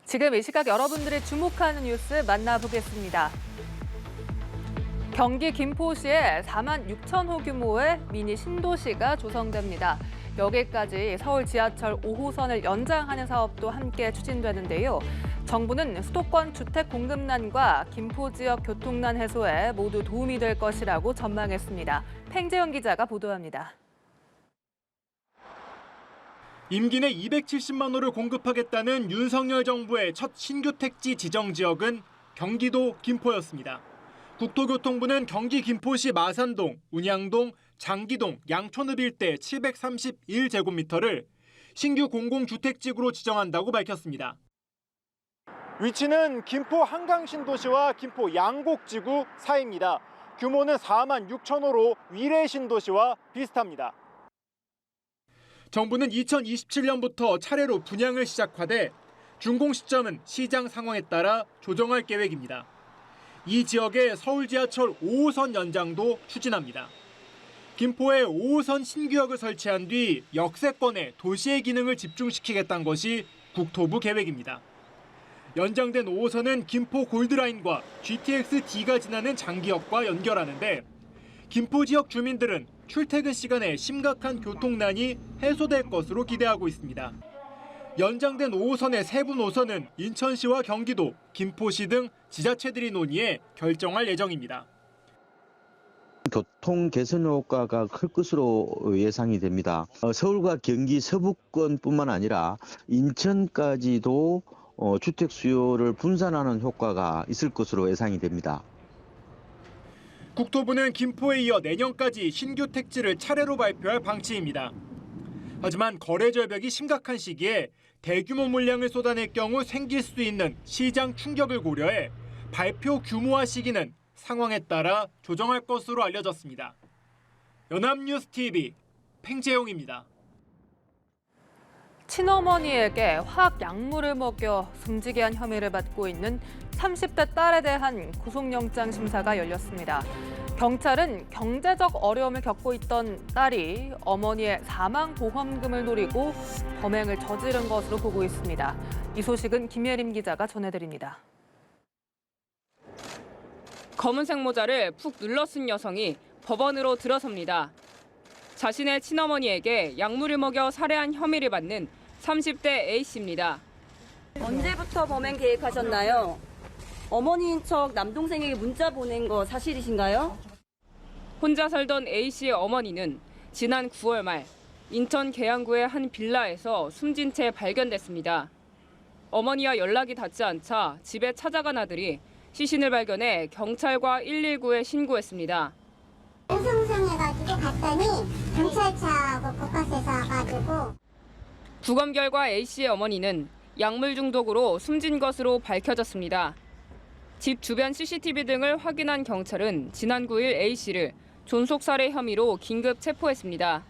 지금 이 시각 여러분들이 주목하는 뉴스 만나보겠습니다. 경기 김포시에 4만 6천 호 규모의 미니 신도시가 조성됩니다. 여기까지 서울 지하철 5호선을 연장하는 사업도 함께 추진되는데요. 정부는 수도권 주택 공급난과 김포 지역 교통난 해소에 모두 도움이 될 것이라고 전망했습니다. 팽재영 기자가 보도합니다. 임기 내 270만 호를 공급하겠다는 윤석열 정부의 첫 신규 택지 지정 지역은 경기도 김포였습니다. 국토교통부는 경기 김포시 마산동, 운양동, 장기동, 양촌읍 일대 731제곱미터를 신규 공공주택지구로 지정한다고 밝혔습니다. 위치는 김포 한강신도시와 김포 양곡지구 사이입니다. 규모는 4만 6천 호로 위례 신도시와 비슷합니다. 정부는 2027년부터 차례로 분양을 시작하되 준공 시점은 시장 상황에 따라 조정할 계획입니다. 이 지역의 서울 지하철 5호선 연장도 추진합니다. 김포에 5호선 신규역을 설치한 뒤 역세권에 도시의 기능을 집중시키겠다는 것이 국토부 계획입니다. 연장된 5호선은 김포 골드라인과 GTX-D가 지나는 장기역과 연결하는데 김포 지역 주민들은 출퇴근 시간에 심각한 교통난이 해소될 것으로 기대하고 있습니다. 연장된 5호선의 세부 노선은 인천시와 경기도, 김포시 등 지자체들이 논의해 결정할 예정입니다. 교통 개선 효과가 클 것으로 예상이 됩니다. 서울과 경기 서부권뿐만 아니라 인천까지도 주택 수요를 분산하는 효과가 있을 것으로 예상이 됩니다. 국토부는 김포에 이어 내년까지 신규 택지를 차례로 발표할 방침입니다. 하지만 거래 절벽이 심각한 시기에 대규모 물량을 쏟아낼 경우 생길 수 있는 시장 충격을 고려해 발표 규모와 시기는 상황에 따라 조정할 것으로 알려졌습니다. 연합뉴스TV 팽재용입니다. 친어머니에게 화학 약물을 먹여 숨지게 한 혐의를 받고 있는 30대 딸에 대한 구속영장 심사가 열렸습니다. 경찰은 경제적 어려움을 겪고 있던 딸이 어머니의 사망보험금을 노리고 범행을 저지른 것으로 보고 있습니다. 이 소식은 김예림 기자가 전해드립니다. 검은색 모자를 푹 눌러 쓴 여성이 법원으로 들어섭니다. 자신의 친어머니에게 약물을 먹여 살해한 혐의를 받는 30대 A씨입니다. 언제부터 범행 계획하셨나요? 어머니인 척 남동생에게 문자 보낸 거 사실이신가요? 혼자 살던 A씨의 어머니는 지난 9월 말 인천 계양구의 한 빌라에서 숨진 채 발견됐습니다. 어머니와 연락이 닿지 않자 집에 찾아간 아들이 시신을 발견해 경찰과 119에 신고했습니다. 성상해가지고 갔더니 경찰차하고 곳곳에서 와가지고. 부검 결과 A씨의 어머니는 약물 중독으로 숨진 것으로 밝혀졌습니다. 집 주변 CCTV 등을 확인한 경찰은 지난 9일 A씨를 존속살해 혐의로 긴급 체포했습니다.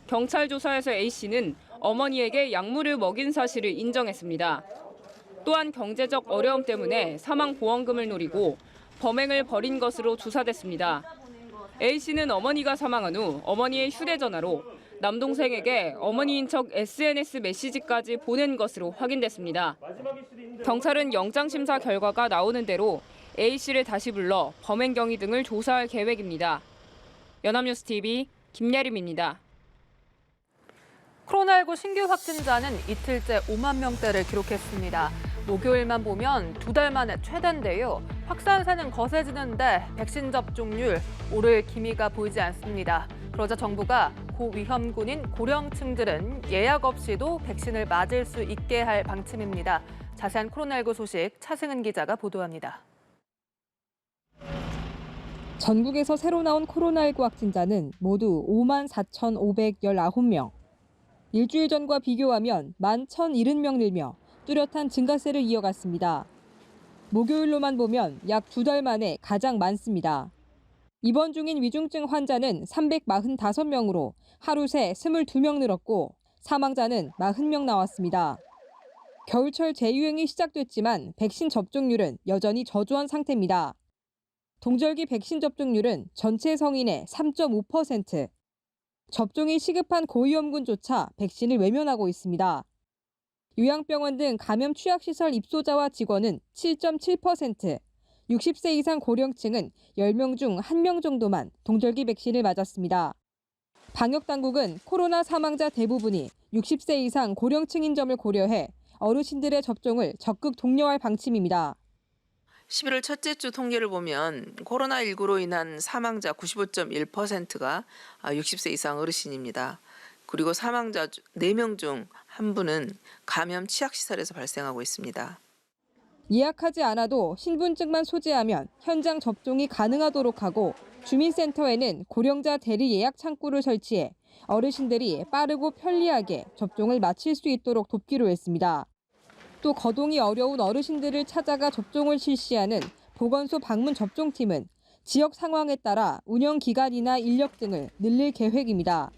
경찰 조사에서 A씨는 어머니에게 약물을 먹인 사실을 인정했습니다. 또한 경제적 어려움 때문에 사망보험금을 노리고 범행을 벌인 것으로 조사됐습니다. A씨는 어머니가 사망한 후 어머니의 휴대전화로 남동생에게 어머니인 척 SNS 메시지까지 보낸 것으로 확인됐습니다. 경찰은 영장심사 결과가 나오는 대로 A씨를 다시 불러 범행 경위 등을 조사할 계획입니다. 연합뉴스TV 김예림입니다. 코로나19 신규 확진자는 이틀째 5만 명대를 기록했습니다. 목요일만 보면 2달 만에 최대인데요. 확산세는 거세지는데 백신 접종률 오를 기미가 보이지 않습니다. 그러자 정부가 고위험군인 고령층들은 예약 없이도 백신을 맞을 수 있게 할 방침입니다. 자세한 코로나19 소식 차승은 기자가 보도합니다. 전국에서 새로 나온 코로나19 확진자는 모두 5만 4,519명. 일주일 전과 비교하면 11,070명 늘며 뚜렷한 증가세를 이어갔습니다. 목요일로만 보면 약 2달 만에 가장 많습니다. 입원 중인 위중증 환자는 345명으로 하루 새 22명 늘었고 사망자는 40명 나왔습니다. 겨울철 재유행이 시작됐지만 백신 접종률은 여전히 저조한 상태입니다. 동절기 백신 접종률은 전체 성인의 3.5%. 접종이 시급한 고위험군조차 백신을 외면하고 있습니다. 요양병원 등 감염 취약시설 입소자와 직원은 7.7%, 60세 이상 고령층은 10명 중 1명 정도만 동절기 백신을 맞았습니다. 방역당국은 코로나 사망자 대부분이 60세 이상 고령층인 점을 고려해 어르신들의 접종을 적극 독려할 방침입니다. 11월 첫째 주 통계를 보면 코로나19로 인한 사망자 95.1%가 60세 이상 어르신입니다. 그리고 사망자 4명 중 1분은 감염 취약시설에서 발생하고 있습니다. 예약하지 않아도 신분증만 소지하면 현장 접종이 가능하도록 하고 주민센터에는 고령자 대리 예약 창구를 설치해 어르신들이 빠르고 편리하게 접종을 마칠 수 있도록 돕기로 했습니다. 또 거동이 어려운 어르신들을 찾아가 접종을 실시하는 보건소 방문 접종팀은 지역 상황에 따라 운영 기간이나 인력 등을 늘릴 계획입니다.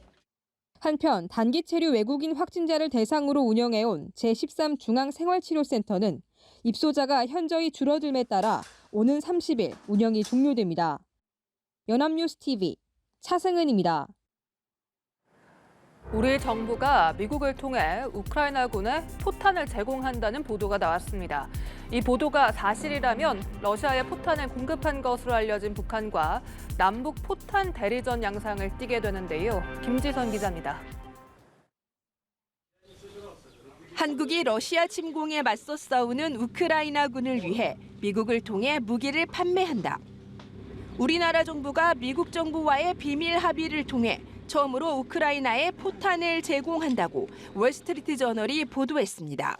한편 단기 체류 외국인 확진자를 대상으로 운영해온 제13중앙생활치료센터는 입소자가 현저히 줄어듦에 따라 오는 30일 운영이 종료됩니다. 연합뉴스TV 차승은입니다. 우리 정부가 미국을 통해 우크라이나군에 포탄을 제공한다는 보도가 나왔습니다. 이 보도가 사실이라면 러시아에 포탄을 공급한 것으로 알려진 북한과 남북 포탄 대리전 양상을 띠게 되는데요. 김지선 기자입니다. 한국이 러시아 침공에 맞서 싸우는 우크라이나군을 위해 미국을 통해 무기를 판매한다. 우리나라 정부가 미국 정부와의 비밀 합의를 통해 처음으로 우크라이나에 포탄을 제공한다고 월스트리트 저널이 보도했습니다.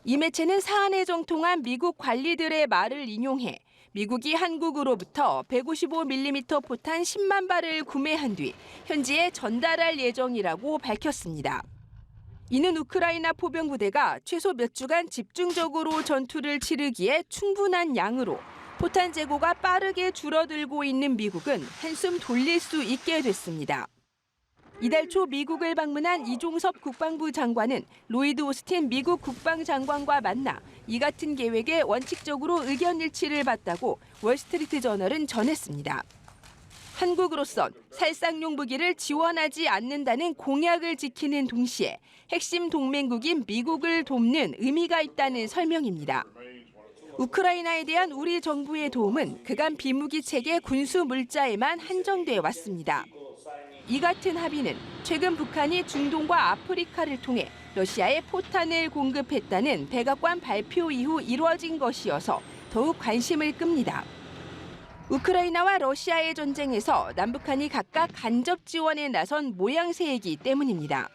이 매체는 사안에 정통한 미국 관리들의 말을 인용해 미국이 한국으로부터 155mm 포탄 10만 발을 구매한 뒤 현지에 전달할 예정이라고 밝혔습니다. 이는 우크라이나 포병부대가 최소 몇 주간 집중적으로 전투를 치르기에 충분한 양으로 포탄 재고가 빠르게 줄어들고 있는 미국은 한숨 돌릴 수 있게 됐습니다. 이달 초 미국을 방문한 이종섭 국방부 장관은 로이드 오스틴 미국 국방장관과 만나 이 같은 계획에 원칙적으로 의견 일치를 봤다고 월스트리트 저널은 전했습니다. 한국으로선 살상용 무기를 지원하지 않는다는 공약을 지키는 동시에 핵심 동맹국인 미국을 돕는 의미가 있다는 설명입니다. 우크라이나에 대한 우리 정부의 도움은 그간 비무기 체계 군수 물자에만 한정돼 왔습니다. 이 같은 합의는 최근 북한이 중동과 아프리카를 통해 러시아에 포탄을 공급했다는 백악관 발표 이후 이루어진 것이어서 더욱 관심을 끕니다. 우크라이나와 러시아의 전쟁에서 남북한이 각각 간접 지원에 나선 모양새이기 때문입니다.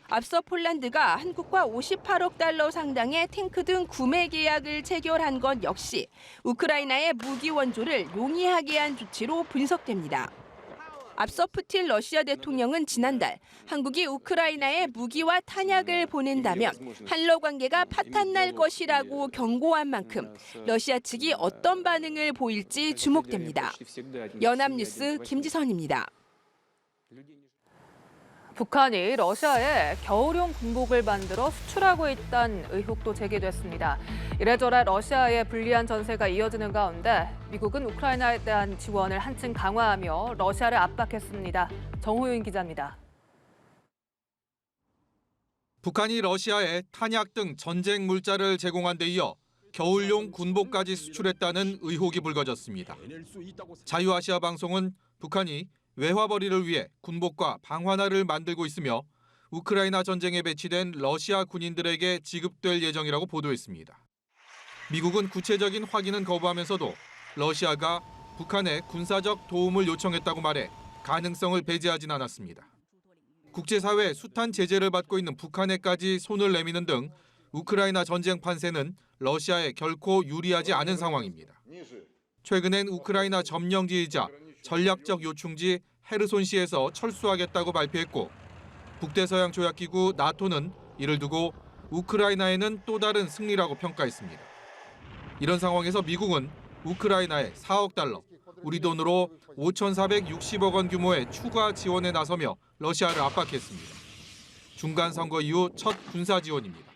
앞서 폴란드가 한국과 58억 달러 상당의 탱크 등 구매 계약을 체결한 것 역시 우크라이나의 무기 원조를 용이하게 한 조치로 분석됩니다. 앞서 푸틴 러시아 대통령은 지난달 한국이 우크라이나에 무기와 탄약을 보낸다면 한러 관계가 파탄날 것이라고 경고한 만큼 러시아 측이 어떤 반응을 보일지 주목됩니다. 연합뉴스 김지선입니다. 북한이 러시아에 겨울용 군복을 만들어 수출하고 있다는 의혹도 제기됐습니다. 이래저래 러시아의 불리한 전세가 이어지는 가운데 미국은 우크라이나에 대한 지원을 한층 강화하며 러시아를 압박했습니다. 정호윤 기자입니다. 북한이 러시아에 탄약 등 전쟁 물자를 제공한 데 이어 겨울용 군복까지 수출했다는 의혹이 불거졌습니다. 자유아시아 방송은 북한이 외화벌이를 위해 군복과 방화날을 만들고 있으며 우크라이나 전쟁에 배치된 러시아 군인들에게 지급될 예정이라고 보도했습니다. 미국은 구체적인 확인은 거부하면서도 러시아가 북한에 군사적 도움을 요청했다고 말해 가능성을 배제하진 않았습니다. 국제사회 숱한 제재를 받고 있는 북한에까지 손을 내미는 등 우크라이나 전쟁 판세는 러시아에 결코 유리하지 않은 상황입니다. 최근엔 우크라이나 점령지이자 전략적 요충지 헤르손시에서 철수하겠다고 발표했고 북대서양 조약기구 나토는 이를 두고 우크라이나에는 또 다른 승리라고 평가했습니다. 이런 상황에서 미국은 우크라이나에 4억 달러, 우리 돈으로 5,460억 원 규모의 추가 지원에 나서며 러시아를 압박했습니다. 중간 선거 이후 첫 군사 지원입니다.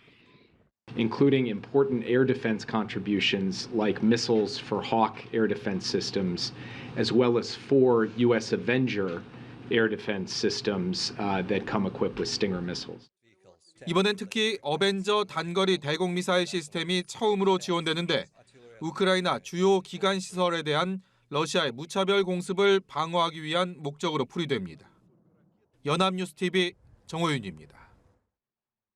including important air defense contributions like missiles for Hawk air defense systems, as well as 4 U.S. Avenger air defense systems that come equipped with Stinger missiles. 이번엔 특히 어벤져 단거리 대공 미사일 시스템이 처음으로 지원되는데 우크라이나 주요 기간 시설에 대한 러시아의 무차별 공습을 방어하기 위한 목적으로 풀이됩니다. 연합뉴스TV 정호윤입니다.